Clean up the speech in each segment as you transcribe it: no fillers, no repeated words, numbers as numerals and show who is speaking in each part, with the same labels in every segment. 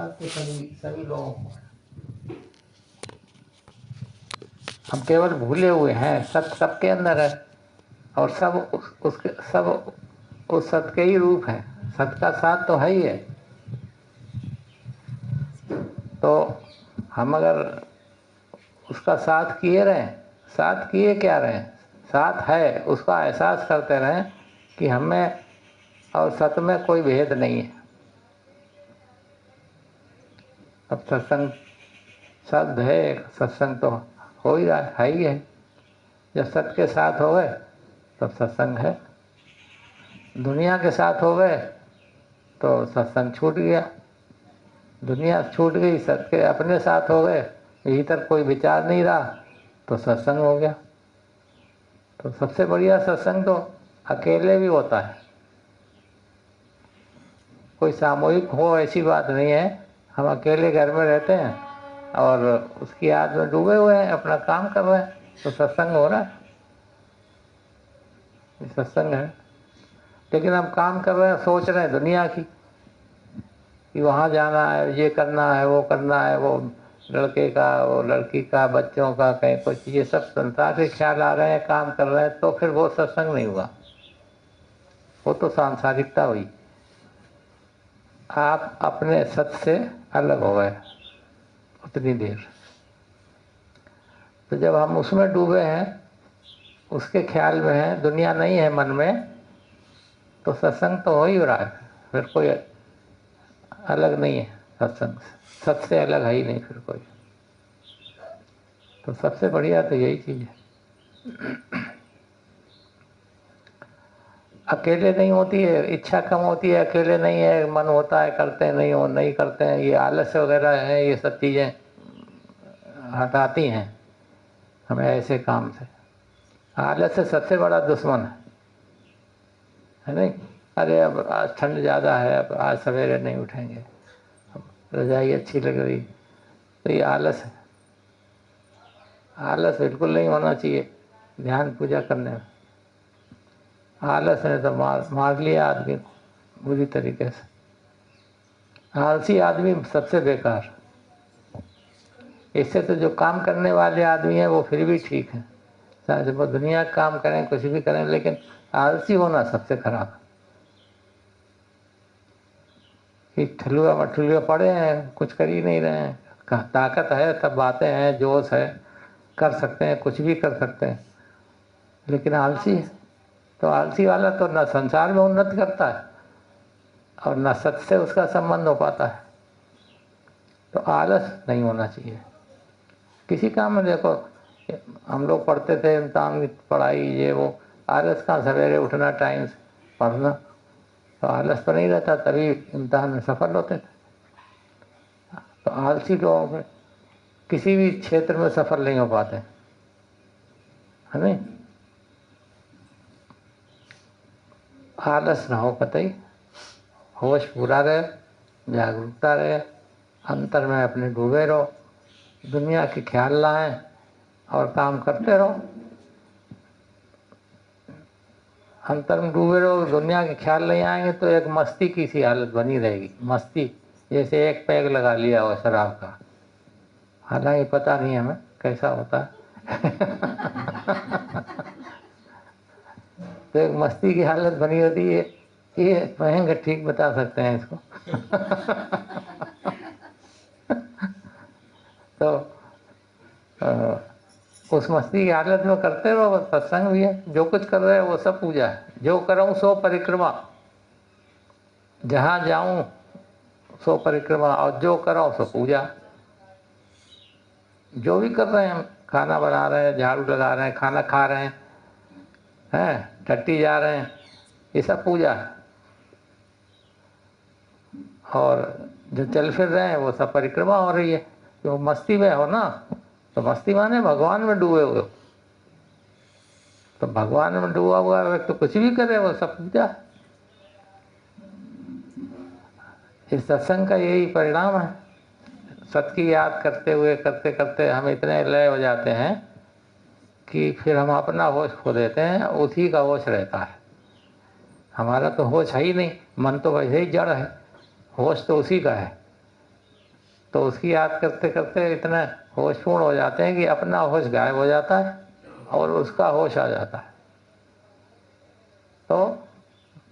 Speaker 1: संस्कार तो सभी सभी लोगों को है। हम केवल भूले हुए हैं, सत्य सबके अंदर है और सब उसके सब उस सत्य के ही रूप है। सत्य का साथ तो है ही है। तो हम अगर उसका साथ किए रहें, साथ किए क्या रहें, साथ है उसका एहसास करते रहें कि हमें और सत्य में कोई भेद नहीं है। अब सत्संग शब्द है, सत्संग तो हो ही रहा है ही है। जब सत्य के साथ हो गए तब सत्संग है। दुनिया के साथ हो गए तो सत्संग छूट गया। दुनिया छूट गई, सत्य के अपने साथ हो गए, भीतर कोई विचार नहीं रहा तो सत्संग हो गया। तो सबसे बढ़िया सत्संग तो अकेले भी होता है। कोई सामूहिक हो ऐसी बात नहीं है। हम अकेले घर में रहते हैं और उसकी याद में डूबे हुए हैं, अपना काम कर रहे हैं, तो सत्संग हो रहा है, ये सत्संग है। लेकिन हम काम कर रहे हैं, सोच रहे हैं दुनिया की, कि वहाँ जाना है, ये करना है, वो करना है, वो लड़के का, वो लड़की का, बच्चों का, कहीं कुछ, ये सब संसार के ख्याल आ रहे हैं, काम कर रहे हैं, तो फिर वो सत्संग नहीं हुआ, वो तो सांसारिकता हुई। आप अपने सत्य से अलग हो गए उतनी देर। तो जब हम उसमें डूबे हैं, उसके ख्याल में हैं, दुनिया नहीं है मन में, तो सत्संग तो हो ही रहा है। फिर कोई अलग नहीं है सत्संग से, सत्य से अलग है ही नहीं फिर कोई। तो सबसे बढ़िया तो यही चीज़ है। अकेले नहीं होती है, इच्छा कम होती है, अकेले नहीं है, मन होता है, करते नहीं हो, नहीं करते हैं, ये आलस्य वगैरह है, ये सब चीज़ें हटाती हैं हमें ऐसे काम से। आलस्य सबसे बड़ा दुश्मन है नहीं? अरे अब आज ठंड ज़्यादा है, अब आज सवेरे नहीं उठेंगे, रजाई अच्छी लग रही, तो ये आलस है। आलस बिल्कुल नहीं होना चाहिए ध्यान पूजा करने में। आलस ने तो मार लिया आदमी को बुरी तरीके से। आलसी आदमी सबसे बेकार। इससे तो जो काम करने वाले आदमी हैं वो फिर भी ठीक है, चाहे वो दुनिया का काम करें, कुछ भी करें, लेकिन आलसी होना सबसे खराब। कि ठुलुआ मठुलुआ पड़े हैं, कुछ कर ही नहीं रहे हैं, ताकत है, सब बातें हैं, जोश है, कर सकते हैं, कुछ भी कर सकते हैं, लेकिन आलसी है। तो आलसी वाला तो न संसार में उन्नति करता है और न सत्य से उसका संबंध हो पाता है। तो आलस नहीं होना चाहिए किसी काम में। देखो हम लोग पढ़ते थे, इम्तहान की पढ़ाई, ये वो, आलस कहाँ, सवेरे उठना, टाइम से पढ़ना, तो आलस तो नहीं रहता, तभी इम्तहान में सफल होते थे। तो आलसी लोगों में किसी भी क्षेत्र में सफल नहीं हो पाते, है नहीं? आलस ना हो कतई, होश पूरा रहे, जागरूकता रहे, अंतर में अपने डूबे रहो, दुनिया के ख्याल लाएं और काम करते रहो। अंतर में डूबे रहो, दुनिया के ख्याल नहीं आएंगे तो एक मस्ती की सी हालत बनी रहेगी। मस्ती जैसे एक पैग लगा लिया हो शराब का, हालांकि पता नहीं हमें कैसा होता है। तो एक मस्ती की हालत बनी होती है, ये महंगा ठीक बता सकते हैं इसको। तो उस मस्ती की हालत में करते रहो, सत्संग भी है, जो कुछ कर रहे हो वो सब पूजा है। जो करूँ सो परिक्रमा, जहाँ जाऊँ सो परिक्रमा, और जो करो सो पूजा। जो भी कर रहे हैं, हम खाना बना रहे हैं, झाड़ू लगा रहे हैं, खाना खा रहे हैं, टट्टी जा रहे हैं, ये सब पूजा है। और जो चल फिर रहे हैं वो सब परिक्रमा हो रही है। तो मस्ती में हो ना, तो मस्ती माने भगवान में डूबे हुए हो। तो भगवान में डूबा हुआ व्यक्ति तो कुछ भी करे वो सब पूजा। इस सत्संग का यही परिणाम है। सत्य की याद करते हुए करते करते हम इतने लय हो जाते हैं कि फिर हम अपना होश खो देते हैं, उसी का होश रहता है। हमारा तो होश है ही नहीं, मन तो वैसे ही जड़ है, होश तो उसी का है। तो उसकी याद करते करते इतना होशपूर्ण हो जाते हैं कि अपना होश गायब हो जाता है और उसका होश आ जाता है। तो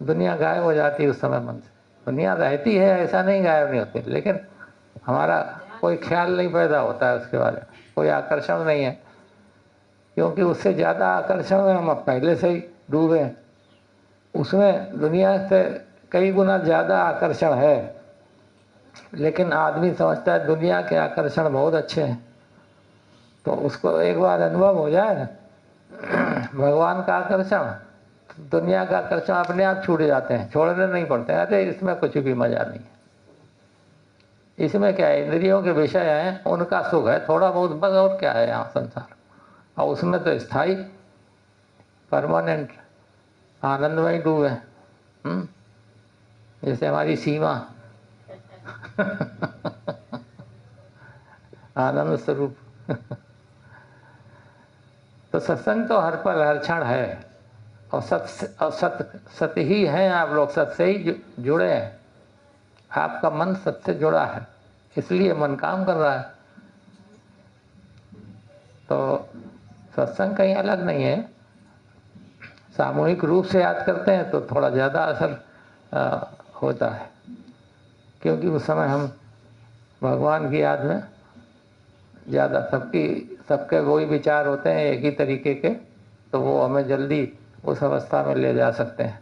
Speaker 1: दुनिया गायब हो जाती है उस समय मन से। दुनिया रहती है, ऐसा नहीं गायब नहीं होती, लेकिन हमारा कोई ख्याल नहीं पैदा होता है उसके बारे में, कोई आकर्षण नहीं है, क्योंकि उससे ज़्यादा आकर्षण में हम पहले से ही डूबे हैं। उसमें दुनिया से कई गुना ज़्यादा आकर्षण है, लेकिन आदमी समझता है दुनिया के आकर्षण बहुत अच्छे हैं। तो उसको एक बार अनुभव हो जाए ना भगवान का आकर्षण, दुनिया का आकर्षण अपने आप छूट जाते हैं, छोड़ने नहीं पड़ते। अरे इसमें कुछ भी मजा नहीं है, इसमें क्या है, इंद्रियों के विषय हैं, उनका सुख है थोड़ा बहुत, बस और क्या है यहाँ संसार। और उसमें तो स्थायी परमानेंट आनंद में ही डूबे। जैसे हमारी सीमा आनंद स्वरूप तो सत्संग तो हर पल हर क्षण है, और सत ही हैं आप लोग, सत से ही जुड़े हैं। आपका मन सत से जुड़ा है, इसलिए मन काम कर रहा है। तो सत्संग कहीं अलग नहीं है। सामूहिक रूप से याद करते हैं तो थोड़ा ज़्यादा असर होता है, क्योंकि उस समय हम भगवान की याद में ज़्यादा, सबके वही विचार होते हैं एक ही तरीके के, तो वो हमें जल्दी उस अवस्था में ले जा सकते हैं।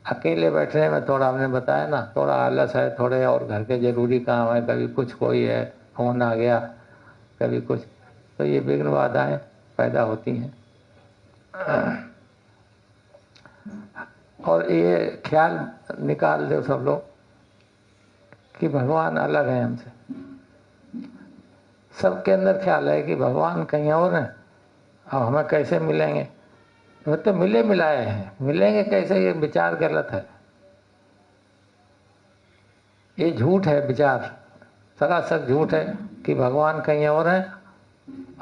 Speaker 1: अकेले बैठने में थोड़ा हमने बताया ना, थोड़ा आलस है, थोड़े और घर के ज़रूरी काम है, कभी कुछ कोई है, फ़ोन आ गया, कभी कुछ, तो ये विघ्न बाधाएँ पैदा होती हैं। और ये ख्याल निकाल दो सब लोग कि भगवान अलग है हमसे। सबके अंदर ख्याल है कि भगवान कहीं और हैं, अब हमें कैसे मिलेंगे। वो तो मिले मिलाए हैं, मिलेंगे कैसे, ये विचार गलत है, ये झूठ है विचार, सरासर झूठ है कि भगवान कहीं और हैं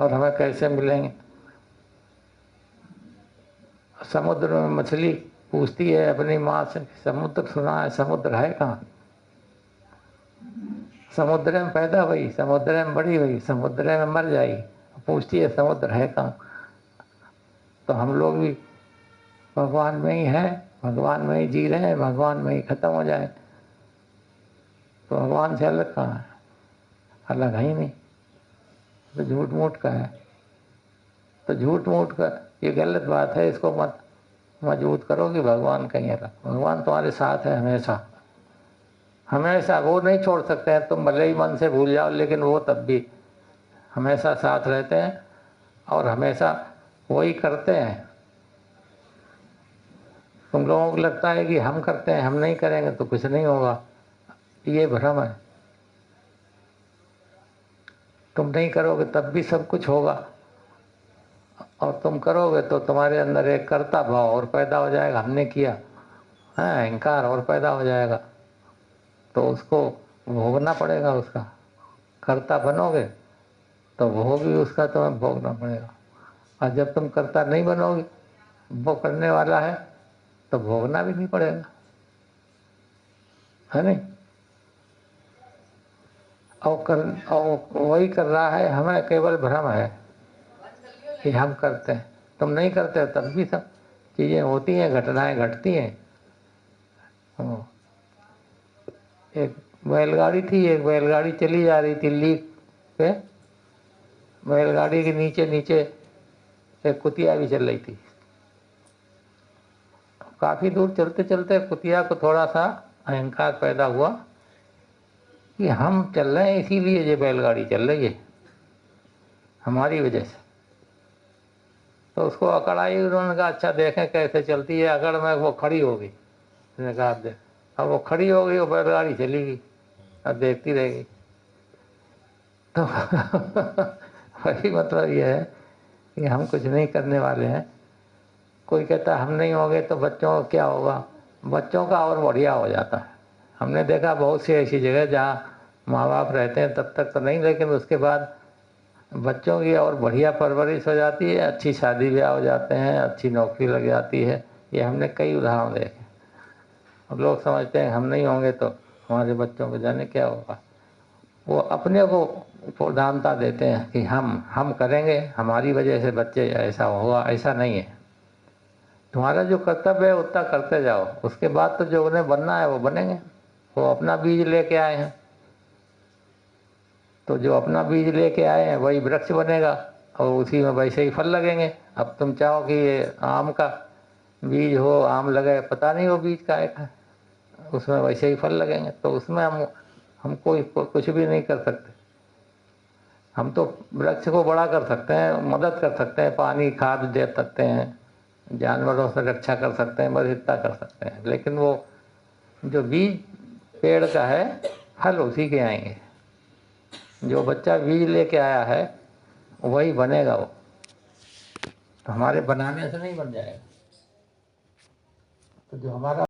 Speaker 1: और हमें कैसे मिलेंगे। समुद्र में मछली पूछती है अपनी माँ से, समुद्र सुना है, समुद्र है कहाँ? समुद्र में पैदा हुई, समुद्र में बड़ी हुई, समुद्र में मर जाएगी, पूछती है समुद्र है कहाँ? तो हम लोग भी भगवान में ही हैं, भगवान में ही जी रहे हैं, भगवान में ही खत्म हो जाए, तो भगवान से अलग कहाँ है? अलग है ही नहीं, तो झूठ मूठ का है। तो झूठ मूठ का ये गलत बात है, इसको मत मजबूत करो कि भगवान कहीं अलग। भगवान तुम्हारे साथ है हमेशा, हमेशा। वो नहीं छोड़ सकते हैं, तुम भले ही मन से भूल जाओ, लेकिन वो तब भी हमेशा साथ रहते हैं और हमेशा वही करते हैं। तुम लोगों को लगता है कि हम करते हैं, हम नहीं करेंगे तो कुछ नहीं होगा, ये भ्रम है। तुम नहीं करोगे तब भी सब कुछ होगा, और तुम करोगे तो तुम्हारे अंदर एक कर्ता भाव और पैदा हो जाएगा, हमने किया, हाँ, अहंकार और पैदा हो जाएगा, तो उसको भोगना पड़ेगा। उसका कर्ता बनोगे तो भोग भी उसका तुम्हें भोगना पड़ेगा, और जब तुम कर्ता नहीं बनोगे, वो करने वाला है, तो भोगना भी नहीं पड़ेगा, है नहीं। और वही कर रहा है, हमें केवल भ्रम है कि हम करते हैं। तुम नहीं करते तब भी सब चीज़ें होती हैं, घटनाएं घटती हैं। एक बैलगाड़ी थी, एक बैलगाड़ी चली जा रही थी लीक पे, बैलगाड़ी के नीचे नीचे एक कुतिया भी चल रही थी। काफ़ी दूर चलते चलते कुतिया को थोड़ा सा अहंकार पैदा हुआ कि हम चल रहे हैं, इसीलिए ये बैलगाड़ी चल रही है हमारी वजह से। तो उसको अकड़ आई, उन्होंने कहा अच्छा देखें कैसे चलती है। अकड़ में वो खड़ी हो गई, उसने कहा आप देख। अब वो खड़ी हो गई, वो बैलगाड़ी चली गई, अब देखती रहेगी। तो वही मतलब ये है कि हम कुछ नहीं करने वाले हैं। कोई कहता हम नहीं होंगे तो बच्चों का क्या होगा, बच्चों का और बढ़िया हो जाता है। हमने देखा बहुत सी ऐसी जगह जहाँ माँ बाप रहते हैं, तब तक तो नहीं, लेकिन उसके बाद बच्चों की और बढ़िया परवरिश हो जाती है, अच्छी शादी ब्याह हो जाते हैं, अच्छी नौकरी लग जाती है। ये हमने कई उदाहरण देखे। अब लोग समझते हैं हम नहीं होंगे तो हमारे बच्चों को जाने क्या होगा। वो अपने को प्रधानता देते हैं कि हम करेंगे, हमारी वजह से बच्चे ऐसा होगा, ऐसा नहीं है। तुम्हारा जो कर्तव्य है उतना करते जाओ, उसके बाद तो जो उन्हें बनना है वो बनेंगे। वो अपना बीज लेके आए हैं, तो जो अपना बीज लेके आए हैं वही वृक्ष बनेगा और उसी में वैसे ही फल लगेंगे। अब तुम चाहो कि ये आम का बीज हो, आम लगे, पता नहीं वो बीज का है, उसमें वैसे ही फल लगेंगे, तो उसमें हम कुछ भी नहीं कर सकते। हम तो वृक्ष को बड़ा कर सकते हैं, मदद कर सकते हैं, पानी खाद दे सकते हैं, जानवरों से रक्षा कर सकते हैं, बस इतना कर सकते हैं। लेकिन वो जो बीज पेड़ का है, फल उसी के आएंगे। जो बच्चा बीज लेके आया है वही बनेगा। वो तो हमारे बनाने से नहीं बन जाएगा। तो जो हमारा